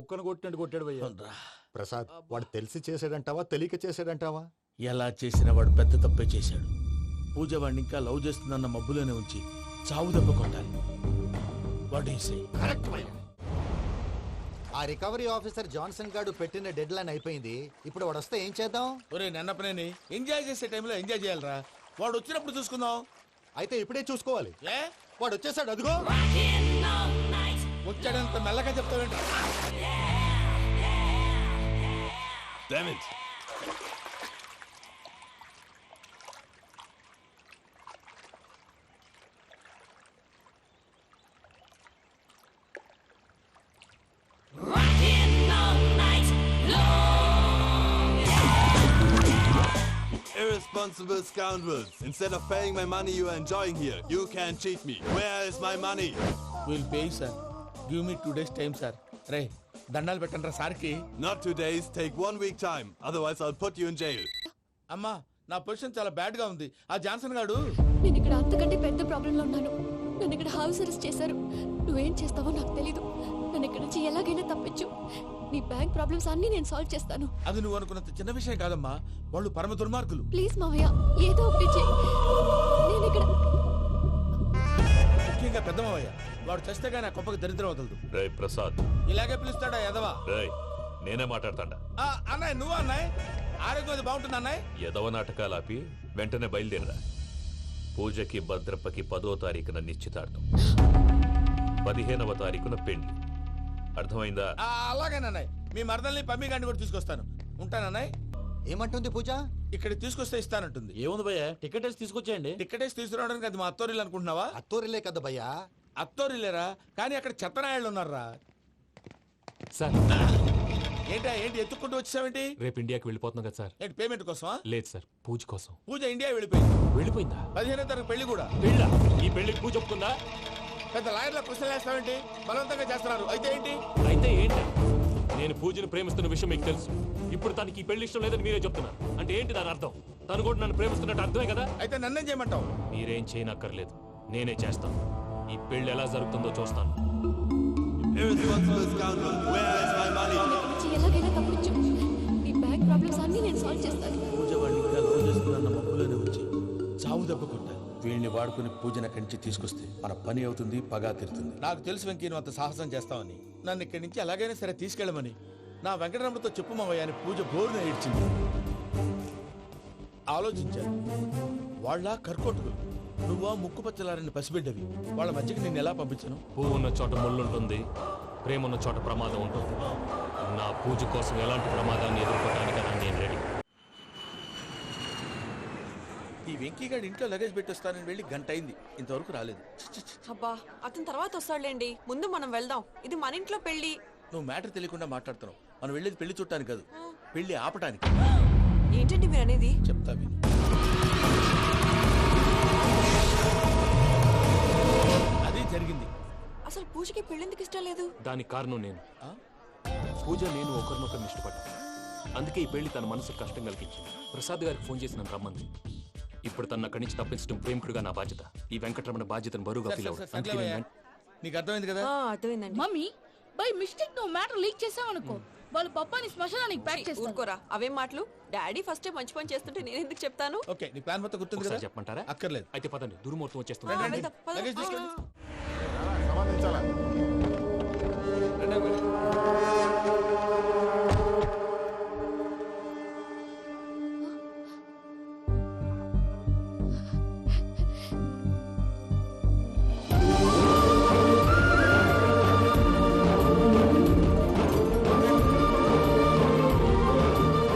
కుక్కను కొట్టినట్టు కొట్టాడు భయ్యా. ప్రసాద్ వాడు తెలిసి చేసాడంటావా తెలియక చేసాడంటావా? ఎలా చేసిన వాడు పెద్ద తప్పే చేశాడు. పూజ వాడిని ఇంకా లవ్ చేస్తుందన్న మబ్బులోనే ఉంచి చావు దెబ్బ కొట్టాలి. What you say? కరెక్ట్ భయ్యా. ఆ రికవరీ ఆఫీసర్ జాన్సన్ గారు పెట్టిన డెడ్ లైన్ అయిపోయింది. ఇప్పుడు వాడు వస్తే ఏం చేద్దాం? ఒరే నన్నపనేని ఎంజాయ్ చేసే టైంలో ఎంజాయ్ చేయాలరా. వాడు వచ్చినప్పుడు చూసుకుందాం. అయితే ఇప్పుడే చూసుకోవాలి. ఏ వాడు వచ్చేసాడు, అదిగో. వచ్చాడంత మెల్లగా చెప్తావేంటి? Damn it! Irresponsible scoundrels! Instead of paying my money you are enjoying here, you can cheat me. Where is my money? Will pay sir. Give me 2 days time sir. రే దండాలు పెట్టండి రా సార్కి. Not 2 days, take 1 week time. Otherwise I'll put you in jail. అమ్మా నా position చాలా bad గా ఉంది. ఆ జాన్సన్ గాడు నేను ఇక్కడ అంతకంటే పెద్ద ప్రాబ్లంలో ఉన్నాను. నన్ను ఇక్కడ హౌస్ అరెస్ట్ చేశారు. నువ్వేం చేస్తావో నాకు తెలీదు. నన్ను ఇక్కడ నుంచి ఎలాగైనా తప్పించు. నీ బ్యాంక్ ప్రాబ్లమ్స్ అన్ని నేను సాల్వ్ చేస్తాను. అది నువ్వు అనుకున్నంత చిన్న విషయం కాదమ్మా. వాళ్ళు పరమ దుర్మార్గులు. ప్లీజ్ మావయ్య ఏదో ఒకటి చెయ్యి. నేను ఇక్కడ ముఖ్యంగా పెద్దమావయ్య. వాడు చస్తే గానీ ఆ కొంపకి దరిద్రం వదలదు. రే ప్రసాద్, ఇలాగే పిలుస్తాడా ఎదవా? రేయ్ నేనే మాట్లాడతాడా? అన్నయ్య నువ్వు అన్నయ్య. ఆరోగ్యం అది బాగుంటుంది అన్నయ్య. ఎదవ నాటకాలు ఆపి వెంటనే బయలుదేరరా. పూజకి భద్రప్పకి 10వ తారీఖున నిశ్చితార్థం, 15వ తారీఖున పెళ్లి. అర్థమైందా? అలాగేనన్నయ్య. మీ మరదల్ని పమ్మి గాండి కూడా తీసుకొస్తాను. ఉంటానన్నయ్య. ఏమంటుంది పూజ? ఇక్కడ తీసుకొస్తే ఇస్తానంటుంది. ఏముంది భయ్యా, టికెట్ వేసి తీసుకొచ్చేయండి. టికెటేసి తీసుకురావడానికి అది మా అత్తోరిల్లు అనుకుంటున్నావా? అత్తూరిలే కదా భయ్యా. అత్తోరిల్లేరా, కానీ అక్కడ చెత్తనాయాళ్ళు ఉన్నారా. సార్ ఏంటి ఎత్తుక్కుంటూ వచ్చావేంటి? రేపు ఇండియాకి వెళ్ళిపోతున్నాం కదా సార్. ఏంటి పేమెంట్ కోసమా? లేదు సార్, పూజ కోసం. పూజ ఇండియా వెళ్ళిపోయింది. వెళ్ళిపోయిందా? 15వ తారీఖు పెళ్లి కూడా. పెళ్ళా? ఈ పెళ్లికి పూజ ఒప్పుకుందా? పెద్ద లాయర్ల క్వశ్చన్ వేస్తావేంటి? బలవంతంగా చేస్తున్నారు. అయితే ఏంటి? అయితే ఏంటి? నేను పూజను ప్రేమిస్తున్న విషయం మీకు తెలుసు. ఇప్పుడు తనకి ఈ పెళ్లి ఇష్టం లేదని మీరే చెప్తున్నారు. అంటే ఏంటి దాని అర్థం? తను కూడా నన్ను ప్రేమిస్తున్నట్టు అర్థమే కదా. అయితే నన్నేం చేయమంటావు? మీరేం చేయనక్కర్లేదు, నేనే చేస్తాను. ఈ పెళ్లి ఎలా జరుగుతుందో చూస్తాను. Irresponsible scoundrel! Where is my money? ఇక్కడ నుంచి ఎలాగైనా తప్పించు. నీ బ్యాంక్ ప్రాబ్లమ్స్ అన్ని నేను సాల్వ్ చేస్తాను. పూజ వాడిని ఇంకా లవ్ చేస్తుందన్న మబ్బులోనే వచ్చి చావు దెబ్బ కొట్టాలి. వీళ్ళని వాడుకుని పూజన కంచి తీసుకొస్తే మన పని అవుతుంది, పగా తీరుతుంది. నాకు తెలుసు వెంకీ నువ్వు అంత సాహసం చేస్తావని. నన్ను ఇక్కడి నుంచి ఎలాగైనా సరే తీసుకెళ్ళమని నా వెంకటరమణతో చెప్పు మావయ్య అని పూజ బోరున ఏడ్చింది. ఆలోచించాను. వాళ్ళ కర్కోటకులు, నువ్వా ముక్కు పచ్చలారని పసిబిడ్డవి. వాళ్ళ మధ్యకి నేను ఎలా పంపించను? పువ్వు ఉన్న చోట ముళ్ళు ఉంటుంది, ప్రేమ ఉన్న చోట ప్రమాదం ఉంటుంది. నా పూజ కోసం ఎలాంటి ప్రమాదాన్ని ఎదుర్కోవడానికైనా నేను రెడీ. ఈ వెంకీగాడి ఇంట్లో లగేజ్ పెట్టొస్తానని వెళ్ళి గంట అయింది, ఇంతవరకు రాలేదు. అబ్బా అతని తర్వాత వస్తాడులేండి, ముందు మనం వెళ్దాం. ఇది మన ఇంట్లో పెళ్లి. నువ్వు మ్యాటర్ తెలియకుండా మాట్లాడుతున్నావు. మనం వెళ్ళేది పెళ్లి చుట్టానికి కాదు, పెళ్లి ఆపటానికి. ఏంటండి మీరు అనేది? చెప్తా విను. అది జరిగింది. అసలు పూజకి పెళ్ళెందుకు ఇష్టం లేదు? దానికి కారణం నేను. పూజ నేను ఒకరినొకరిని ఇష్టపడ్డా. అందుకే ఈ పెళ్లి తన మనసుకు కష్టం కలిగించింది. ప్రసాద్ గారికి ఫోన్ చేసి నన్ను రమ్మంది. ఇప్పుడు తన అక్కడి నుంచి తప్పించడం ప్రేమికుడుగా నా బాధ్యత. ఈ వెంకటరమణ బాధ్యతను బరువుగా ఫీల్ అవుతుంది. నీకు అర్థమైంది కదా? అర్థమైందండి. మమ్మీ బై మిస్టేక్ నువ్వు మ్యాటర్ లీక్ చేసావనుకో, వాళ్ళు పప్పాని శ్మశానానికి ప్యాక్ చేస్తారు. ఊరుకోరా, అవేం మాటలు. డాడీ ఫస్ట్ మంచి పని చేస్తుంటే నేను ఎందుకు చెప్తాను? ఓకే, నీ ప్లాన్ మొత్తం గుర్తుంది కదా? చెప్పమంటారా? అక్కర్లేదు. అయితే పదండి, దుర్ముహూర్తం వచ్చేస్తుంది. వెళ్దాం, పద. లగేజ్ తీసుకెళ్ళి.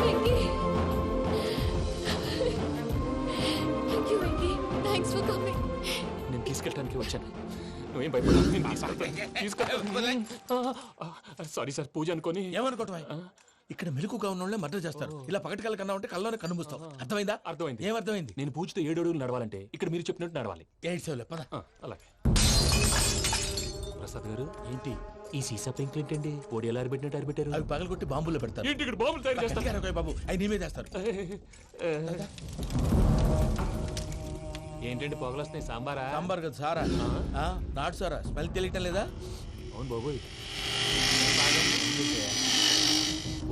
Venky, thank you Venky, thanks for coming. నేను తీసుకెళ్ళడానికి వచ్చాను, నువ్వేం భయపడదు. నేను తీసుకెళ్తాను. సారీ సార్, పూజ అనుకోని. ఏమనుకోవటం? ఇక్కడ మెలకుగా ఉన్న వాళ్ళే మర్డర్ చేస్తారు. ఇలా పగటి కళ్ళ కన్నా ఉంటే కళ్ళలోనే కనుమూస్తావు. అర్థమైందా? అర్థమైంది. ఏమర్థమైంది? నేను పూజతో 7 అడుగులు నడవాలంటే ఇక్కడ మీరు చెప్పినట్టు నడవాలి. 8 సేవలే పద. అలాగే. ప్రసాద్ గారు, ఏంటి ఈ సీసా పెంకులు ఏంటండి? పొడి ఎలా అరబెట్టినట్టు అరబెట్టారు? అవి పగలగొట్టి బాంబుల్లో పెడతారు. ఏంటి ఇక్కడ బాంబులు తయారు చేస్తారు? గట్టిగా అరవై బాబు, అవి నీవే చేస్తారు. ఏంటండి పొగలు వస్తున్నాయి? సాంబారా? సాంబార్ కదా సారా. నాటు సారా, స్మెల్ తెలియటం లేదా? అవును బాబోయ్.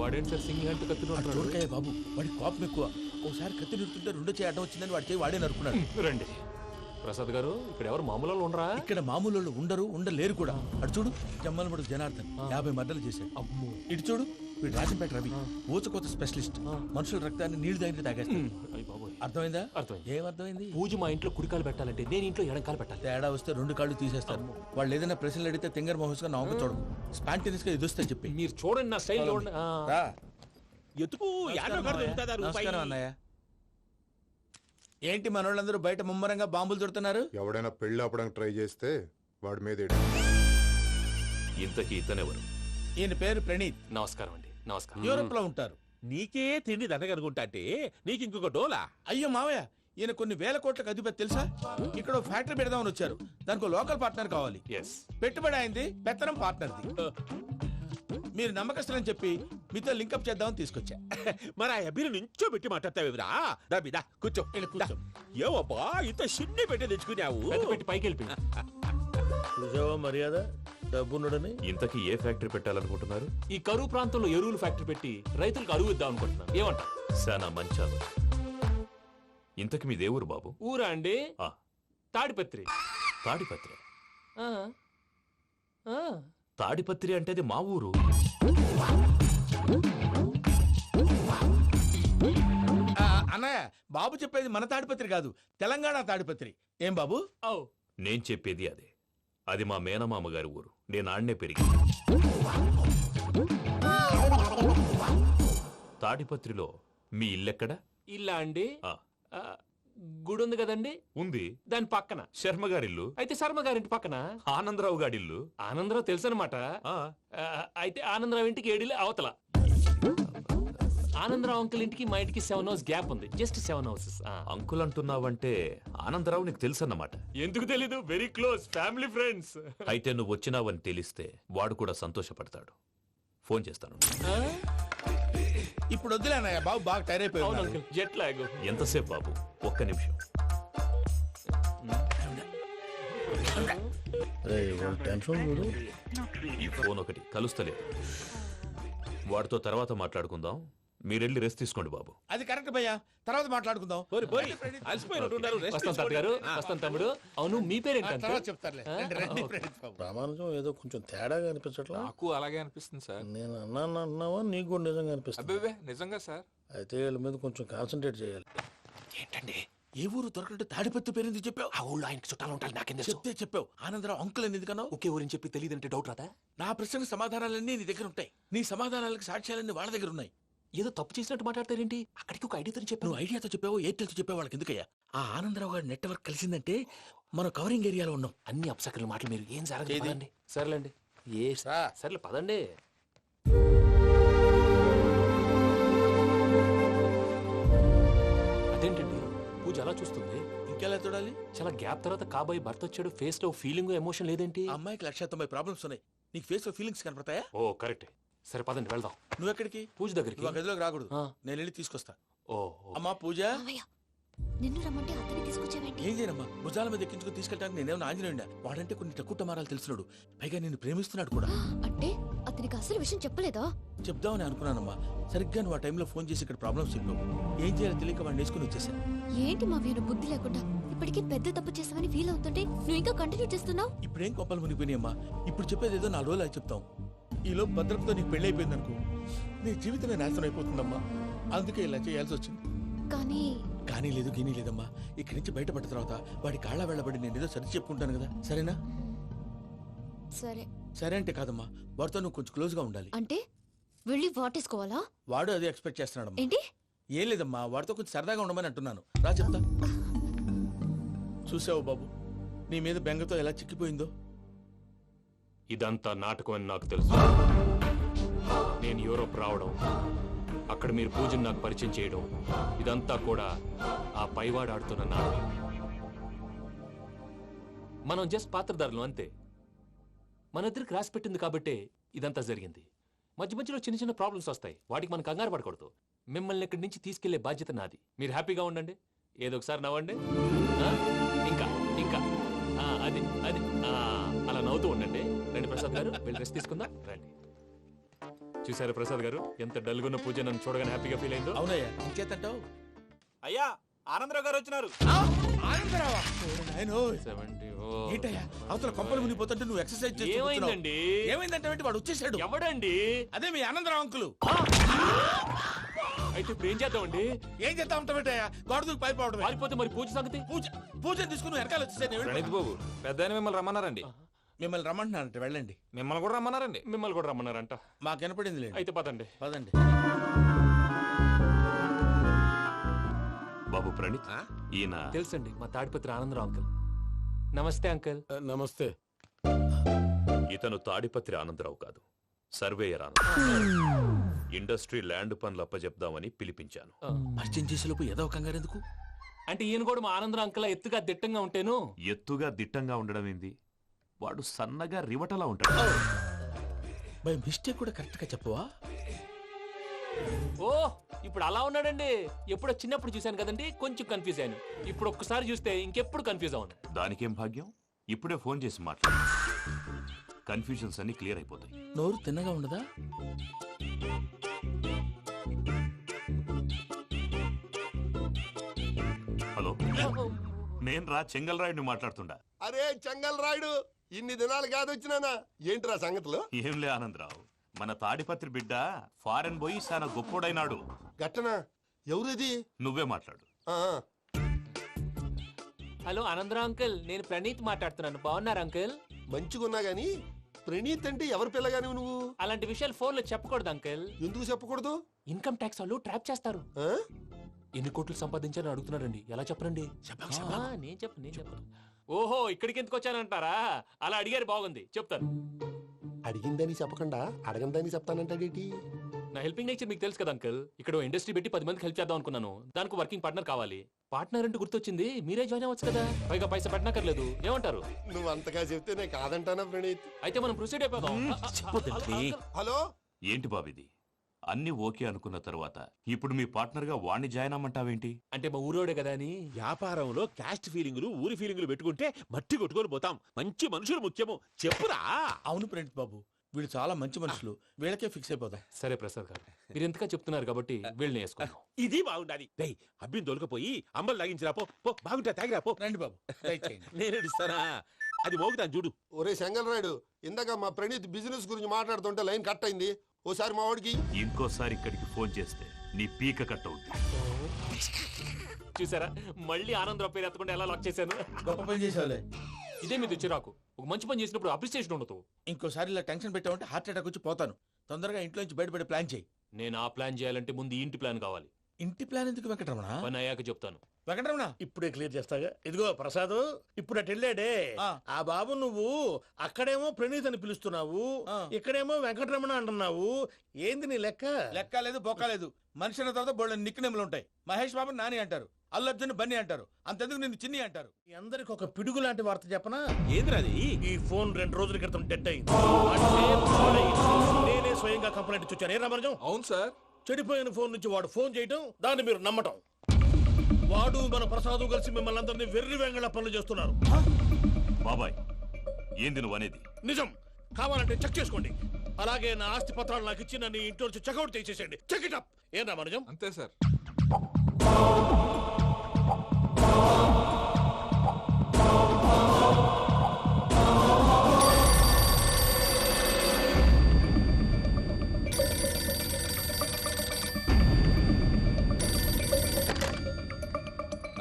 వాడేంటి సార్ సింగిల్ హ్యాండ్ కత్తిని ఉంటున్నాడు? చూడకాయ బాబు, వాడి కోపం ఎక్కువ. ఒకసారి కత్తి నిరుతుంటే రెండో చేయి అడ్డం వచ్చిందని వాడి చేయి వాడే నరుకున్నాడు. రండి ప్రసాద్ గారు, ఇక్కడ ఎవరు మామూలు వాళ్ళు ఉండరా? ఇక్కడ మామూలు వాళ్ళు ఉండరు, ఉండలేరు కూడా. అటు చూడు, జమ్మలమడు జనార్దన్ 50 మర్డర్లు చేశాడు. అమ్మో. ఇటు చూడు, వీడు రాజంపేట రవి ఊచకోత స్పెషలిస్ట్. మనుషుల రక్తాన్ని నీళ్లు దగ్గర తాగేస్తాడు. అయ్య బాబోయ్. అర్థమైందా? అర్థమైంది. ఏమర్థమైంది? పూజ మా ఇంట్లో కుడికాలు పెట్టాలంటే నేను ఇంట్లో ఎడంకాలు పెట్టాలి. తేడా వస్తే 2 కాళ్ళు తీసేస్తారు. వాళ్ళు ఏదైనా ప్రశ్నలు అడిగితే తింగర్ మహోస్ గా నవ్వు చూడము, స్పాంటినియస్ గా ఎదుస్తా చెప్పి. మీరు చూడండి నా స్టైల్ చూడండి. రా. ఎతుకు నమస్కారం అన్నయ్య. ఏంటి మనోళ్ళందరూ బయట ముమ్మరంగా బాంబులు దొరుకుతున్నారు? ఎవడైనా పెళ్లి ఆపడానికి ట్రై చేస్తే వాడి మీద ఇంతకీ ఇతనెవరు? ఈయన పేరు ప్రణీత్. నమస్కారం అండి. నమస్కారం. యూరోప్ లో ఉంటారు. నీకే తిండి దండగనుకుంటా అంటే నీకు ఇంకొక డోలా? అయ్యో మావయ్య, ఈయన కొన్ని వేల కోట్లకు అధిపతి తెలుసా? ఇక్కడ ఓ ఫ్యాక్టరీ పెడదామని వచ్చారు. దానికి లోకల్ పార్ట్నర్ కావాలి. ఎస్. పెట్టుబడి అయింది, పెత్తనం పార్ట్నర్ది. మీరు నమ్మకస్తులని చెప్పి మీతో లింకప్ చేద్దామని తీసుకొచ్చా. మరి ఆ అబ్బిని నుంచో పెట్టి మాట్లాడతావురా? రబిదా కూర్చో. కూర్చో. ఏవబ్బా ఇంత చిన్ని పెట్టి తెచ్చుకున్నావు? పెద్ద పెట్టి పైకి వెళ్ళిపోయింది. చూసావా మర్యాద, డబ్బున్నడని. ఇంతకీ ఏ ఫ్యాక్టరీ పెట్టాలనుకుంటున్నారు? ఈ కరువు ప్రాంతంలో ఎరువులు ఫ్యాక్టరీ పెట్టి రైతులకు అరువు ఇద్దాం అనుకుంటున్నాను. ఏమంటా? శానా మంచాలు. ఇంతకి మీ దేవురు బాబు? ఊరా అండి? ఆ, తాడిపత్రి. తాడిపత్రి. ఆ. ఆ. తాడిపత్రి అంటే అది మా ఊరు. అన్నయ్య, బాబు చెప్పేది మన తాడిపత్రి కాదు, తెలంగాణ తాడిపత్రి. ఏం బాబు? నేను చెప్పేది అదే. అది మా మేనమామ గారి ఊరు. నేను ఆడనే పెరిగి. తాడిపత్రిలో మీ ఇల్లెక్కడ? ఇల్లా అండి? ఆ, గుడి ఉంది కదండి? ఉంది. దాని పక్కన శర్మ గారిల్లు. అయితే శర్మ గారింటి పక్కన ఆనందరావు గారిల్లు. ఆనందరావు తెలుసు అనమాట. అయితే ఆనందరావు ఇంటికి 7 అవతల. ఆనందరావు అంకుల్ ఇంటికి మా ఇంటికి 7 hours గ్యాప్ ఉంది. Just 7 hours. అంకుల్ అంటున్నావంటే ఆనందరావు నీకు తెలుసన్నమాట. ఎందుకు తెలీదు? Very close family friends. అయితే నువ్వు వచ్చినావని తెలిస్తే వాడు కూడా సంతోషపడతాడు. ఫోన్ చేస్తాను. ఇప్పుడు వద్దులే అన్నయ్య, బాబు బాగా టైర్ అవును అయిపోయాడు. Uncle, jet lag. ఎంతసేపు బాబు? ఒక్క నిమిషం. ఈ ఫోన్ ఒకటి కలుస్తలేదు. వాడితో తర్వాత మాట్లాడుకుందాం. మీరెళ్ళి రెస్ట్ తీసుకోండి బాబు. అది కరెక్ట్ భయ్యా, తర్వాత మాట్లాడుకుందాం. అలసిపోయినట్టున్నారు. వస్తాం తాత గారు, వస్తాం తమ్ముడు. అవును, మీ పేరేంటి అంకుల్? తర్వాత చెప్తారులే. రండి, రండి, ప్రణీత్ బాబు. ప్రామాణికం ఏదో కొంచెం తేడాగా అనిపించట్లా? నాకు అలాగే అనిపిస్తుంది సార్. నేను అన్నావా నీకు కూడా నిజంగా అనిపిస్తుంది? అబ్బే నిజంగా సార్. అయితే వీళ్ళ మీద కొంచెం కాన్సన్ట్రేట్ చేయాలి. ఏంటండి ఏ ఊరు దొరకట్టు తాడిపత్రి పేరు ఎందుకు చెప్పావు? ఆ ఊళ్ళో ఆయనకి చుట్టాలు ఉంటారు. నాకేం తెలుసు? చెప్తే చెప్పావు. ఆనందరావు అంకుల్ అని ఎందుకన్నావు? ఒకే ఊరిని చెప్పి తెలియదంటే డౌట్ రాదా? నా ప్రశ్నకు సమాధానాలన్నీ నీ దగ్గర ఉంటాయి. నీ సమాధానాలకు సాక్ష్యాలన్నీ వాళ్ళ దగ్గర ఉన్నాయి. ఏదో తప్పు చేసినట్టు మాట్లాడతారేంటి? అక్కడికి ఒక ఐడియాతో చెప్పాను. నువ్వు ఐడియాతో చెప్పావు, ఎయిర్టెల్తో చెప్పావు, వాళ్ళకి ఎందుకయ్యా? ఆ ఆనందరావు గారి నెట్వర్క్ కలిసిందంటే మనం కవరింగ్ ఏరియాలో ఉన్నాం. అన్ని అప్సకర్ల మాటలు మీరు ఏం జరగదు. సర్లేండి. సర్లే పదండి. అదేంటండి పూజ అలా చూస్తుంది? ఇంకెలా చూడాలి? చాలా గ్యాప్ తర్వాత కాబోయే భర్త వచ్చాడు. ఫేస్ లో ఫీలింగ్ ఎమోషన్ లేదేంటి? ఆ అమ్మాయికి 190 ప్రాబ్లమ్స్ ఉన్నాయి. నీకు ఫేస్ లో ఫీలింగ్స్ కనపడతాయా? ఓ కరెక్ట్. సరే పదండి వెళ్దాం. నువ్వు ఎక్కడికి? పూజ దగ్గరికి. నువ్వు ఆ గదిలోకి రాకూడదు. ఆ. నేను వెళ్ళి తీసుకొస్తా. ఓ అమ్మా పూజ. మావయ్య, నిన్ను రమ్మంటే అతన్ని తీసుకొచ్చావేంటి? ఏం చేయనమ్మా, భుజాల మీద ఎక్కించుకుని తీసుకెళ్ళడానికి నేనేమన్నా ఆంజనేయుడా? వాడంటే కొన్ని తక్కువ టమారాలు తెలిసినాడు, పైగా నిన్ను ప్రేమిస్తున్నాడు కూడా. అంటే అతనికి అసలు విషయం చెప్పలేదా? చెప్దామని అనుకున్నానమ్మా. సరిగ్గా నువ్వు ఆ టైంలో ఫోన్ చేసి ఇక్కడ ప్రాబ్లమ్స్ చెప్పావు. ఏం చేయాలో తెలియక వాడిని వేసుకుని వచ్చేసా. ఏంటి మా వీరు బుద్ధి లేకుండా ఇప్పటికీ పెద్ద తప్పు చేసామని ఫీల్ అవుతుంటే నువ్వు ఇంకా కంటిన్యూ చేస్తున్నావు? ఇప్పుడేం కొప్పలు మునిగిపోయినాయమ్మా. ఇప్పుడు చెప్పేది ఏదో 4 రోజులు అది చెప్తాం. ఈలో భద్రతతో నీకు పెళ్లి అయిపోయింది అనుకో, నీ జీవితమే నాశనం అయిపోతుందమ్మా. అందుకే ఇలా చేయాల్సి వచ్చింది. కానీ లేదు, గీనీ లేదమ్మా. ఇక్కడి నుంచి బయటపడ్డ తర్వాత వాడి కాళ్ళ వెళ్ళబడి నేను ఏదో సరి చెప్పుకుంటాను కదా, సరేనా? సరే. సరే అంటే కాదమ్మా, వాడితో నువ్వు కొంచెం క్లోజ్ గా ఉండాలి. అంటే వెళ్ళి వాటేసుకోవాలా? వాడు అదే ఎక్స్పెక్ట్ చేస్తున్నాడమ్మా. ఏంటి? ఏం లేదమ్మా, వాడితో కొంచెం సరదాగా ఉండమని అంటున్నాను. రా చెప్తా. చూసావు బాబు, నీ మీద బెంగతో ఎలా చిక్కిపోయిందో. ఇదంతా నాటకం అని నాకు తెలుసు. నేను యూరోప్ రావడం, అక్కడ మీరు పూజను నాకు పరిచయం చేయడం, ఇదంతా కూడా ఆ పైవాడు ఆడుతున్న నాటకం. మనం జస్ట్ పాత్రధారులు అంతే. మన ఇద్దరికి రాసి పెట్టింది కాబట్టే ఇదంతా జరిగింది. మధ్య మధ్యలో చిన్న చిన్న ప్రాబ్లమ్స్ వస్తాయి, వాటికి మనం కంగారు పడకూడదు. మిమ్మల్ని ఇక్కడి నుంచి తీసుకెళ్లే బాధ్యత నాది. మీరు హ్యాపీగా ఉండండి, ఏదో ఒకసారి నవ్వండి. ఇంకా ఇంకా అది అది అలా నవ్వుతూ ఉండండి. రండి ప్రసాద్ గారు, వెళ్ళి రెస్ట్ తీసుకుందాం. రండి. చూసారా ప్రసాద్ గారు ఎంత డల్గున్న పూజ నన్ను చూడగానే హ్యాపీగా ఫీల్ అయిందో. అవునయ్యా ఇంకేతంటావు అయ్యా ఆనందరావు గారు వచ్చినారు. ఏంటయ్యా అవతల కొంపలు మునిగిపోతుంటే నువ్వు ఎక్సర్సైజ్ చేస్తూ ఏమైందండి? కూర్చున్నావు. ఏమైందంటే వాడు వచ్చేసాడు. ఎవడండి? అదే మీ ఆనందరావు అంకులు. అయితే ఇప్పుడు ఏం చేద్దామండి? ఏం చేస్తా ఉంటావేటయ్యా గోడ దూకి పైపోవడం. పారిపోతే మరి పూజ సంగతి? పూజ తీసుకుని వెనకాల వచ్చేసాను. ప్రణీత్ బాబు పెద్ద మిమ్మల్ని రమ్మన్నారండి. మిమ్మల్ని రమ్మంటున్నారంట వెళ్ళండి. మిమ్మల్ని కూడా రమ్మన్నారండి. మిమ్మల్ని కూడా రమ్మన్నారంట. మాకు వినపడింది లేదు. అయితే పదండి. పదండి. బాబు ప్రణీత్ ఈయన తెలుసండి మా తాడిపత్రి ఆనందరావు అంకుల్. నమస్తే అంకుల్. నమస్తే. ఇతను తాడిపత్రి ఆనందరావు కాదు, సర్వేయర్ ఆనందరావు. ఇండస్ట్రీ ల్యాండ్ పనులు అప్పజెప్దామని పిలిపించాను. పరిచయం చేసేలోపు ఏదో కంగారు ఎందుకు? అంటే ఈయన కూడా మా ఆనందరావు అంకుల్ ఎత్తుగా దిట్టంగా ఉంటాను. ఎత్తుగా దిట్టంగా ఉండడం ఏంది, వాడు సన్నగా రివటలా ఉంటాడు. బై మిస్టేక్ కూడా కరెక్ట్ గా చెప్పవా? ఓ ఇప్పుడు అలా ఉన్నాడండి. ఎప్పుడో చిన్నప్పుడు చూశాను కదండి, కొంచెం కన్ఫ్యూజ్ అయ్యాను. ఇప్పుడు ఒక్కసారి చూస్తే ఇంకెప్పుడు కన్ఫ్యూజ్ అవును. దానికేం భాగ్యం, ఇప్పుడే ఫోన్ చేసి మాట్లాడు. కన్ఫ్యూజన్స్ అన్ని క్లియర్ అయిపోతాయి. నోరు తిన్నగా ఉండదా? హలో, నేను రా చెంగల్ రాయుడిని మాట్లాడుతుండా. అరే చెంగల్ రాయుడు, ఇన్ని దినాలు కాదు వచ్చినానా? ఏంట్రా సంగతులు? ఏంలే ఆనందరావు, మన తాడిపత్రి బిడ్డ ఫారెన్ పోయి చాలా గొప్పోడైనాడు. గట్టనా? ఎవరిది? నువ్వే మాట్లాడు. హలో ఆనందరావు అంకుల్, నేను ప్రణీత్ మాట్లాడుతున్నాను. బాగున్నారు అంకుల్? మంచిగున్నా గాని ప్రణీత్ అంటే ఎవరి పిల్లగాని నువ్వు? అలాంటి విషయాలు ఫోన్ లో చెప్పకూడదు అంకుల్. ఎందుకు చెప్పకూడదు? ఇన్కమ్ ట్యాక్స్ వాళ్ళు ట్రాప్ చేస్తారు. ఎన్ని కోట్లు సంపాదించాలని అడుగుతున్నారండి. ఎలా చెప్పరండి? నేను చెప్పను. ఓహో ఇక్కడికి ఎందుకు వచ్చానంటారా? అలా అడిగారు, బాగుంది, చెప్తాను. అడిగిందని చెప్పకుండా అడగందని చెప్తానంటాడేటి? నా హెల్పింగ్ నేచర్ మీకు తెలుసు కదా అంకుల్. ఇక్కడ ఇండస్ట్రీ పెట్టి 10 మందికి హెల్ప్ చేద్దాం అనుకున్నాను. దానికి వర్కింగ్ పార్ట్నర్ కావాలి. పార్ట్నర్ అంటే గుర్తొచ్చింది, మీరే జాయిన్ అవ్వచ్చు కదా. పైగా పైసా పెట్టనక్కర్లేదు. ఏమంటారు? నువ్వు అంతగా చెప్తే నేను కాదంటానా ప్రణీత్? అయితే మనం ప్రొసీడ్ అయిపోదాం. హలో, ఏంటి బాబిది? అన్ని ఓకే అనుకున్న తర్వాత ఇప్పుడు మీ పార్ట్నర్ గా వాణ్ణి జాయిన్ అమ్మంటావేంటి? అంటే మా ఊరోడే కదా అని. వ్యాపారంలో క్యాస్ట్ ఫీలింగులు ఊరి ఫీలింగులు పెట్టుకుంటే మట్టి కొట్టుకొని పోతాం. మంచి మనుషులు ముఖ్యము, చెప్పురా. అవును ప్రణీత్ బాబు, వీళ్ళు చాలా మంచి మనుషులు. వీళ్ళకే ఫిక్స్ అయిపోతాం. సరే ప్రసాద్ గారు, మీరు ఎంతగా చెప్తున్నారు కాబట్టి వీళ్ళని వేసుకున్నాం. ఇది బాగుండాలి. డై అబ్బిని తోలుకపోయి అంబలు తాగించిరా పో. బాగుంటా తాగిరా పో. రండి బాబు, నేను ఇస్తానా? అది మోగుతాను చూడు. ఒరే చెంగల్ రాయుడు, ఇందాక మా ప్రణీత్ బిజినెస్ గురించి మాట్లాడుతుంటే లైన్ కట్ అయింది. ఓసారి మా వాడికి ఇంకోసారి ఇక్కడికి ఫోన్ చేస్తే నీ పీక కట్ అవుతుంది. చూసారా, మళ్ళీ ఆనందరావు పేరు ఎత్తకుండా ఎలా లాక్ చేశాను. గొప్ప పని చేసేవాళ్ళే. ఇదే మీద చిరాకు. ఒక మంచి పని చేసినప్పుడు అప్రిసియేషన్ ఉండదు. ఇంకోసారి ఇలా టెన్షన్ పెట్టామంటే హార్ట్ అటాక్ వచ్చి పోతాను. తొందరగా ఇంట్లో నుంచి బయటపడే ప్లాన్ చేయి. నేను ఆ ప్లాన్ చేయాలంటే ముందు ఈ ఇంటి ప్లాన్ కావాలి. ఇంటి ప్లాన్ ఎందుకు వెంకటరమణ? పని అయ్యాక చెప్తాను. వెంకటరమణ ఇప్పుడే క్లియర్ చేస్తాగా. ఇదిగో ప్రసాద్, ఇప్పుడు అటు వెళ్ళాడే ఆ బాబు, నువ్వు అక్కడేమో ప్రణీత్ అని పిలుస్తున్నావు, ఇక్కడేమో వెంకటరమణ అంటున్నావు. ఏంది నీ లెక్క? లెక్క లేదు, బొక్క లేదు. మనిషి అన్న తర్వాత బోళ్ళ నిక్నెములు ఉంటాయి. మహేష్ బాబు నాని అంటారు, అల్లర్జున్ బన్నీ అంటారు, అంతెందుకు నిన్ను చిన్ని అంటారు. మీ అందరికి ఒక పిడుగు లాంటి వార్త చెప్పనా? ఏంద్రది? ఈ ఫోన్ 2 రోజుల క్రితం డెడ్ అయింది. అంటే పాడైంది. నేనే స్వయంగా కంప్లైంట్ ఇచ్చాను. ఏ రామరాజం? అవును సార్. చెడిపోయిన ఫోన్ నుంచి వాడు ఫోన్ చేయటం, దాన్ని మీరు నమ్మటం. వాడు మన ప్రసాదు కలిసి మిమ్మల్ని అందరినీ వెర్రి వెంగళ పనులు చేస్తున్నారు. బాబాయ్, ఏంది నువ్వు అనేది? నిజం. కావాలంటే చెక్ చేసుకోండి. అలాగే నా ఆస్తి పత్రాలు నాకు ఇచ్చి నన్ను ఇంట్లో నుంచి చెక్అౌట్ చేసేసండి. Check it up. ఏం రామరాజం? అంతే సార్.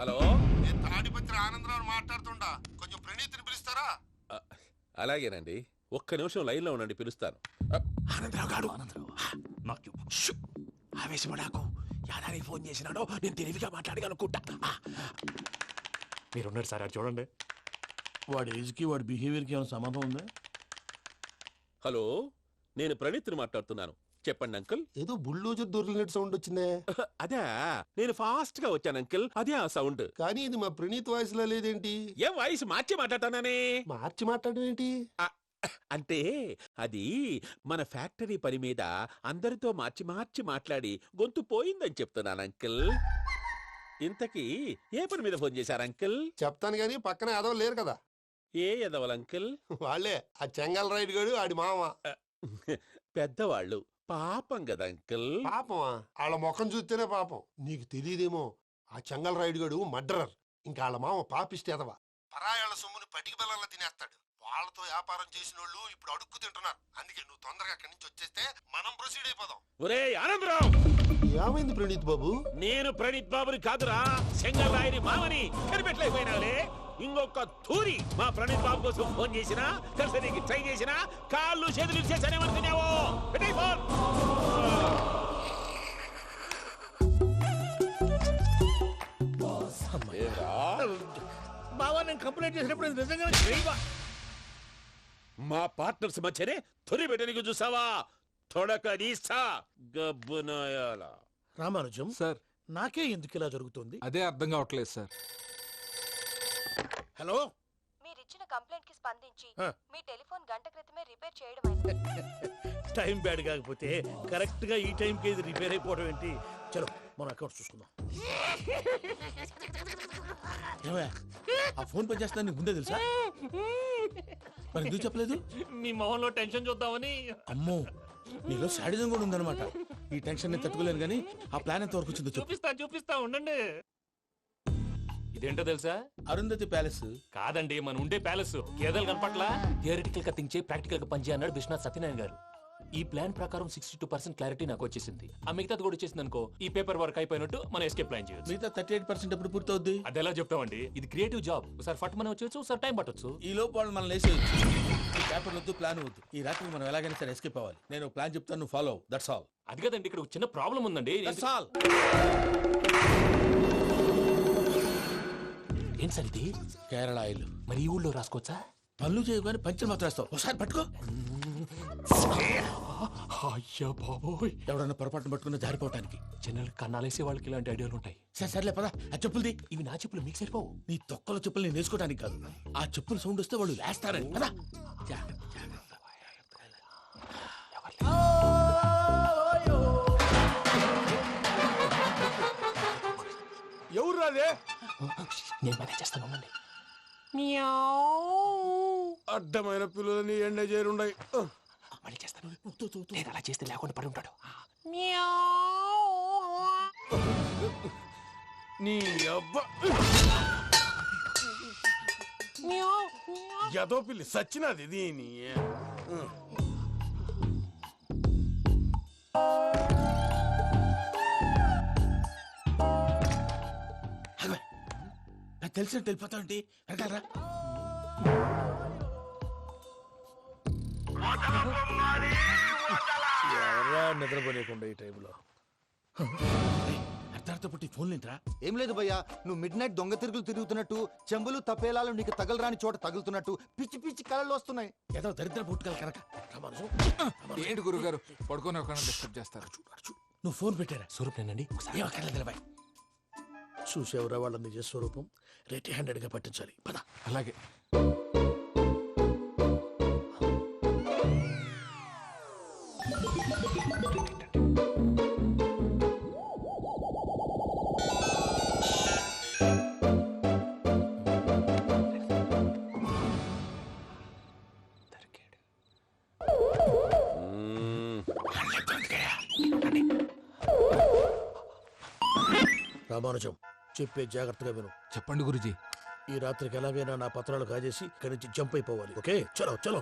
హలో, నేను తాడిపత్రి ఆనందరావు మాట్లాడుతుండా. కొంచెం ప్రణీత్ని పిలుస్తారా? అలాగేనండి. ఒక్క నిమిషం లైన్ లో ఉండండి, పిలుస్తాను. ఆనందరావు గారు, నాకు ఆవేశపడాకు. యాదానికి ఫోన్ చేసినాడో నేను తెలివిగా మాట్లాడగలనుకుంటా. మీరున్నారు సార్, అది చూడండి. వాడి ఏజ్కి వాడి బిహేవియర్కి ఏమైనా సంబంధం ఉందా? హలో, నేను ప్రణీత్ని మాట్లాడుతున్నాను. చెప్పండి అంకుల్. ఏదో బుల్డోజర్ దొరికినట్టు సౌండ్ వచ్చిందే. అదే, నేను ఫాస్ట్ గా వచ్చాను అంకుల్. అదే ఆ సౌండ్. కానీ ఇది మా ప్రణీత్ వాయిస్ లో లేదేంటి? ఏం వాయిస్ మార్చి మాట్లాడతానే? మార్చి మాట్లాడడం ఏంటి? అంటే అది మన ఫ్యాక్టరీ పని మీద అందరితో మార్చి మార్చి మాట్లాడి గొంతు పోయిందని చెప్తున్నాను అంకుల్. ఇంతకీ ఏ పని మీద ఫోన్ చేశారు అంకుల్? చెప్తాను గానీ పక్కన ఎదవ లేరు కదా. ఏ ఎదవల్ అంకుల్? వాళ్ళే ఆ చెంగల్ రైడ్ గడు ఆడి మామ. పెద్దవాళ్ళు పాపం కదా అంకుల్. పాపమా? వాళ్ళ ముఖం చూస్తేనే పాపం. నీకు తెలియదేమో, ఆ చెంగల్ రైడ్ గడు మర్డరర్. ఇంకా వాళ్ళ మామ పాపిస్తేదవా, పరాయాళ్ళ సొమ్ముని పటికి బెల్లంలో తినేస్తాడు. వాళ్ళతో వ్యాపారం చేసిన వాళ్ళు ఇప్పుడు అడుక్కు తింటున్నారు. అందుకే నువ్వు తొందరగా అక్కడి నుంచి వచ్చేస్తే మనం ప్రొసీడ్ అయిపోదాం. ఒరే ఆనందరావు, ఏమైంది ప్రణీత్ బాబు? నేను ప్రణీత్ బాబుని కాదురా, సెంగల్ రాయని మామని కనిపెట్టలేకపోయినావులే. ఇంకొక తూరి మా ప్రణీత్ బాబు కోసం ఫోన్ చేసినా, కలిసి ట్రై చేసినా కాళ్ళు చేతులు చేశానేమనుకున్నావో. పెట్టేయ్ ఫోన్. బావా, నేను కంప్లైంట్ చేసినప్పుడు ఇది నిజంగానే చేయవా? మా పార్ట్నర్స్ మధ్యనే తొలి పెట్టడానికి చూసావా? తొడక నీస్తా గబ్బునాయాల. రామానుజం సార్, నాకే ఎందుకు ఇలా జరుగుతుంది? అదే అర్థం కావట్లేదు సార్. హలో, మీరిచ్చిన కంప్లైంట్ కి స్పందించి మీ టెలిఫోన్ గంట క్రితమే రిపేర్ చేయడం టైం బ్యాడ్ కాకపోతే కరెక్ట్ గా ఈ టైంకి ఇది రిపేర్ అయిపోవడం ఏంటి? చలో మన అకౌంట్ చూసుకుందాం. ఆ ఫోన్ పనిచేస్తా నీకు ముందే తెలుసా? మరి ఎందుకు చెప్పలేదు? మీ మొహంలో టెన్షన్ చూద్దామని. అమ్మో, నీలో శాడిజం కూడా ఉందన్నమాట. ఈ టెన్షన్ నేను తట్టుకోలేను కానీ ఆ ప్లాన్ ఎంత వరకు వచ్చిందో చూపిస్తా ఉండండి. ఇదేంటో తెలుసా? అరుంధతి ప్యాలెస్ కాదండి, మన ఉండే ప్యాలెస్. గేదెలు కనపట్లా? థియరిటికల్ గా థింక్ చేయి, ప్రాక్టికల్ గా పనిచేయ అన్నాడు విశ్వనాథ్ సత్యనారాయణ గారు. ఈ ప్లాన్ ప్రకారం 62% క్లారిటీ నాకు వచ్చేసింది. ఆ మిగతాది కూడా వచ్చేసింది అనుకో, ఈ పేపర్ వర్క్ అయిపోయినట్టు మనం ఎస్కేప్ ప్లాన్ చేయొచ్చు. మిగతా 38% ఎప్పుడు పూర్తవుద్ది? అది ఎలా చెప్తామండి? ఇది క్రియేటివ్ జాబ్. ఒకసారి ఫట్ మనం వచ్చేయచ్చు, ఒకసారి టైం పట్టొచ్చు. ఈ లోపు వాళ్ళు మనం లేసేయచ్చు. ఈ పేపర్ వద్దు, ప్లాన్ వద్దు. ఈ రాత్రికి మనం ఎలాగైనా సరే ఎస్కేప్ అవ్వాలి. నేను ప్లాన్ చెప్తాను, నువ్వు ఫాలో. That's all. అది కదండి, ఇక్కడ ఒక చిన్న ప్రాబ్లం ఉందండి. That's all. ఏం సార్ ఇది? కేరళ ఆయిల్. మరి ఈ ఊళ్ళో రాసుకోవచ్చా? పనులు చేయవు కానీ పంచలు మాత్రం వేస్తావు. ఒకసారి పట్టుకో. అయ్యా బాబోయ్, ఎవడన్నా పొరపాటున పట్టుకున్న జారిపోవటానికి. జనరల్ కన్నాలేసే వాళ్ళకి ఇలాంటి ఐడియాలు ఉంటాయి. సర్లే పదా, ఆ చెప్పులది. ఇవి నా చెప్పులు, మీకు సరిపోవు. నీ తొక్కల చెప్పులు నేను వేసుకోవడానికి కాదు, ఆ చెప్పుల సౌండ్ వస్తే వాళ్ళు వేస్తారని. పదా. ఎవరు రాదే? నేను మేనేజ్ చేస్తాను, ఉండండి. అడ్డమైన పిల్లలని ఎండ చేరుండయి. మళ్ళీ చేస్తాను. నేను అలా చేస్తే లేకుండా పడి ఉంటాడు. నీ అబ్బా ఎదో పిల్లి సచ్చినది దీని. నాకు తెలిసినట్టు వెళ్ళిపోతావు ఏంటి? వెంటారా ఎవరా నిద్రపోలేకుండా ఈ టైంలో? అర్ధార్థ పుట్టి ఫోన్ లేంట్రా? ఏం లేదు భయ్యా, నువ్వు మిడ్ నైట్ దొంగ తిరుగులు తిరుగుతున్నట్టు, చెంబులు తపేలాలు నీకు తగలరాని చోట తగులుతున్నట్టు పిచ్చి పిచ్చి కళలు వస్తున్నాయి. ఏదో దరిద్ర పుట్టుకల కనుక. ఏంటి గురుగారు పడుకొని ఒక డిస్టర్బ్ చేస్తారు? నువ్వు ఫోన్ పెట్టారా? స్వరూపేనండి. చూసేవరా వాళ్ళ నిజ స్వరూపం. రెడీ హ్యాండెడ్ గా పట్టించాలి. పద. అలాగే. రామానుజం, చెప్పే జాగ్రత్తగా విను. చెప్పండి గురుజీ. ఈ రాత్రికి ఎలాగైనా నా పత్రాలు కాజేసి ఇక్కడి నుంచి జంప్ అయిపోవాలి. ఓకే, చలో చలో.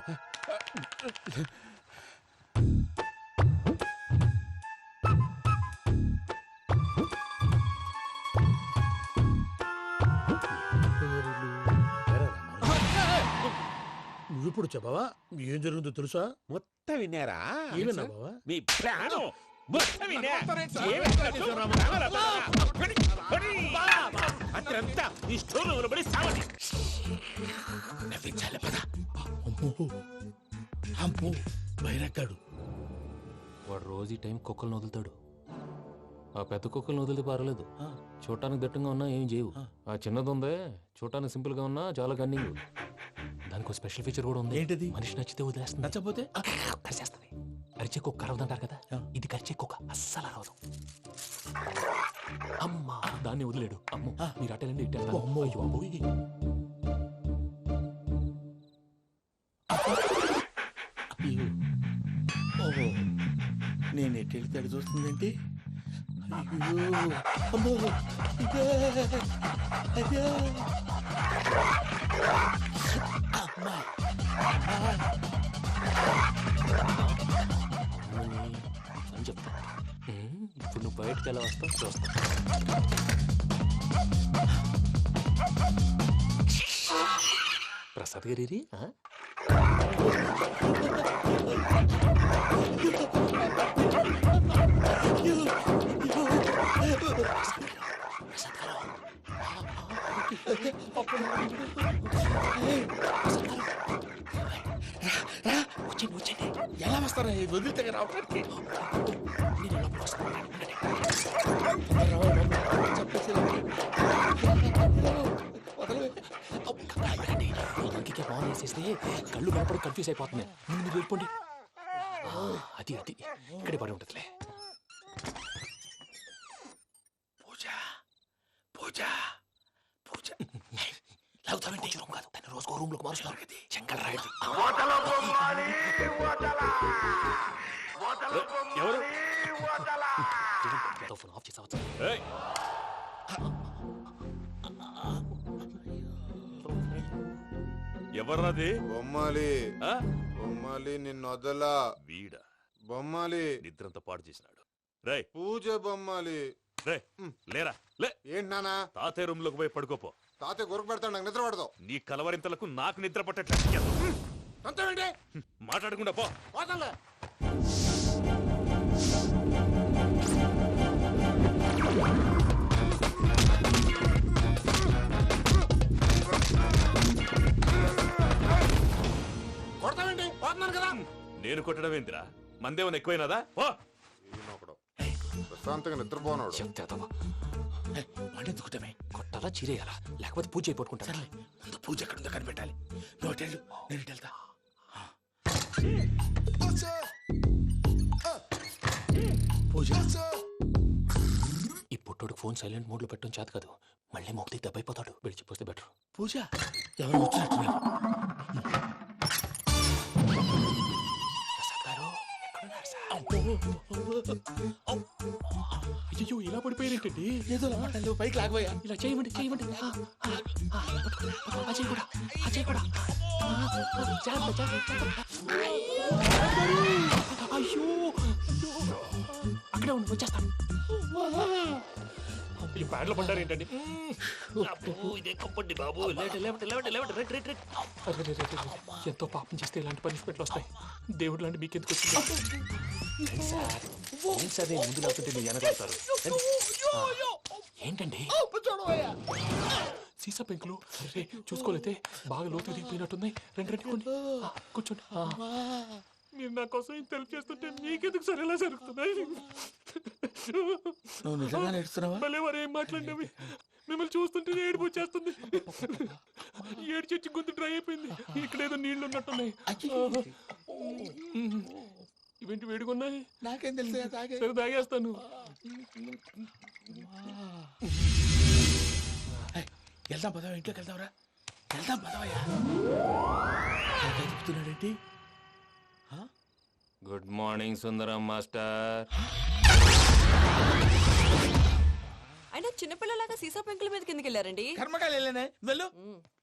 నువ్విప్పుడు చెప్పవా ఏం జరిగిందో తెలుసా? మొత్తం విన్నారా? ఏమన్నా బావా? మీ ప్రాణం మొత్తం విన్నా. అత్రంతా ఈ స్టోర్ నిలబడి సావని. నవ్వించాలి. పద. అమ్మో, బయరక్కాడు. వాడు రోజు ఈ టైం కుక్కలను వదులుతాడు. ఆ పెద్ద కుక్కలను వదిలితే పర్లేదు, చూడటానికి దట్టంగా ఉన్నా ఏం చేయవు. ఆ చిన్నది ఉందే, చూడటానికి సింపుల్ గా ఉన్నా చాలా కన్నింగ్. దానికి స్పెషల్ ఫీచర్ కూడా ఉంది. ఏంటిది? మనిషి నచ్చితే వదిలేస్తుంది, నచ్చపోతే కరిచేస్తుంది. అరిచే కుక్క అరవదంటారు కదా, ఇది కరిచే కుక్క అస్సలు అరవదు. అమ్మా, దాన్ని వదిలేడు. అమ్మో, మీరు అటెండి ఇట్టే. అమ్మో, అయ్యో అమ్మోయ్. నేను ఎటు వెళ్తాడు చూస్తుందంటే అయ్యో అమ్మో ఇదే అదే అమ్మా అని చెప్తా. ఇప్పుడు నువ్వు బయటకు ఎలా వస్తావు చూస్తా. ప్రసాద్ గారి ఎలా వస్తారా వదిలితే రావడానికి ఇంకే బాగా వేసేస్తే కళ్ళు కనపడి కన్ఫ్యూజ్ అయిపోతున్నాయి. ముందు మీరు వెళ్ళిపోండి. అది అది ఇక్కడే పడి ఉంటుందిలే. పూజ పూజ పూజ లాగుతామంటే రూమ్ కాదు, దాన్ని రోజుకో రూమ్ లోకి మారుస్తున్నారు కదా. చెంగల్ రాయదు. ఎవరు ఫోన్ ఆఫ్ చేసావచ్చు. ఎవర్రాది? బొమ్మాలి బొమ్మాలి నిన్ను వదలా. వీడా బొమ్మాలి నిద్రంతా పాడు చేసినాడు. రేయ్ పూజ బొమ్మాలి. రే లేరా లే. ఏంటి నానా? తాతయ్య రూమ్ లోకి పోయి పడుకోపో. తాతయ్య గురకు పెడతాడు, నాకు నిద్ర పడదు. నీ కలవరింతలకు నాకు నిద్ర పట్టట్లేదు. అంతేంటి మాట్లాడకుండా పో. పోతాలే. కొడతావేంటి? పోతున్నాను కదా. నేను కొట్టడం ఏంటిరా? మందేమన్నా ఎక్కువైనదా? పో. ప్రశాంతంగా నిద్రపోనాడు. వాడెందుకుంటామే? కొట్టాలా చీరేయాలా లేకపోతే పూజ అయిపోట్టుకుంటా. సర్లే ముందు పూజ ఎక్కడుందో కనిపెట్టాలి. నువ్వు వెళ్ళు, నేను ఇటు వెళ్తా. పూజ ఈ పుట్టోడికి ఫోన్ సైలెంట్ మోడ్ లో పెట్టడం చేత కాదు. మళ్ళీ మొక్కి దెబ్బైపోతాడు. విడిచిపోతే బెటర్. పూజ ఎవరు వచ్చినట్టున్నారు? ప్రసాద్ గారు ఎక్కడున్నారు సార్? అయ్యో ఇలా పడిపోయినట్టండి. ఏదో మాటలు పైకి లాగబోయా. ఇలా చేయమండి చేయమండి. అజయ్ కూడా అజయ్ కూడా అయ్యో అక్కడే ఉండి వచ్చేస్తాను. ఈ బ్యాడ్లో పడ్డారు ఏంటండి? ఇదే కంపండి బాబు. ఎంతో పాపం చేస్తే ఇలాంటి పనిష్మెంట్లు వస్తాయి. దేవుడు లాంటి మీకెందుకు వచ్చింది సార్? ముందు లేకుంటే మీరు వెనకాడతారు. ఏంటండి సీసా పెంకులు? అరే చూసుకోలేతే బాగా లోతు దిగిపోయినట్టున్నాయి. రెండు రెండు కొన్ని కూర్చోండి. మీరు నా కోసం ఇంత హెల్ప్ చేస్తుంటే మీకెందుకు సరే ఎలా జరుగుతున్నాయి? నువ్వు నిజంగా నేర్చుతున్నావా? మళ్ళీ వారు ఏం మాట్లాడినవి? మిమ్మల్ని చూస్తుంటే ఏడుపు వచ్చేస్తుంది. ఏడ్చి గొంతు డ్రై అయిపోయింది. ఇక్కడ ఏదో నీళ్లు ఉన్నట్టున్నాయి. ఇవేంటి వేడుకున్నాయి? నాకేం తెలుసు. సరే తాగేస్తాను. వెళ్దాం పదవా, ఇంట్లోకి వెళ్దాంరా. వెళ్దాం పదవయ్యా. చెప్తున్నాడేంటి? గుడ్ మార్నింగ్ సుందరం మాస్టర్. అయినా చిన్నపిల్లలాగా సీసా పెంకుల మీద కిందకి వెళ్ళారండి. కర్మకాయలు వెళ్ళానే. వెళ్ళు.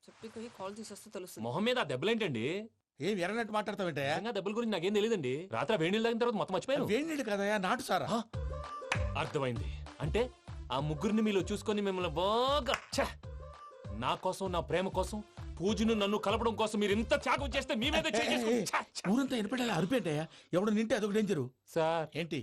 చెప్పి కాల్ తీసేస్తే తెలుస్తుంది. మొహం మీద ఆ దెబ్బలేంటండి? ఏం ఎర్రనట్టు మాట్లాడతావేంటా? దెబ్బల గురించి నాకేం తెలియదండి. రాత్రి వేడి నీళ్ళు తాగిన తర్వాత మొత్తం మర్చిపోయాను. వేడి నీళ్ళు కదయా, నాటు సారా. అర్థమైంది. అంటే ఆ ముగ్గురిని మీలో చూసుకొని మిమ్మల్ని బాగా నా కోసం, నా ప్రేమ కోసం, పూజను నన్ను కలపడం కోసం మీరు ఇంత త్యాగం చేస్తే మీ మీద ఊరంతా వినపడేలా అరిపేటయ్యా. ఎవడు నింటే అదొక డేంజరు. సార్ ఏంటి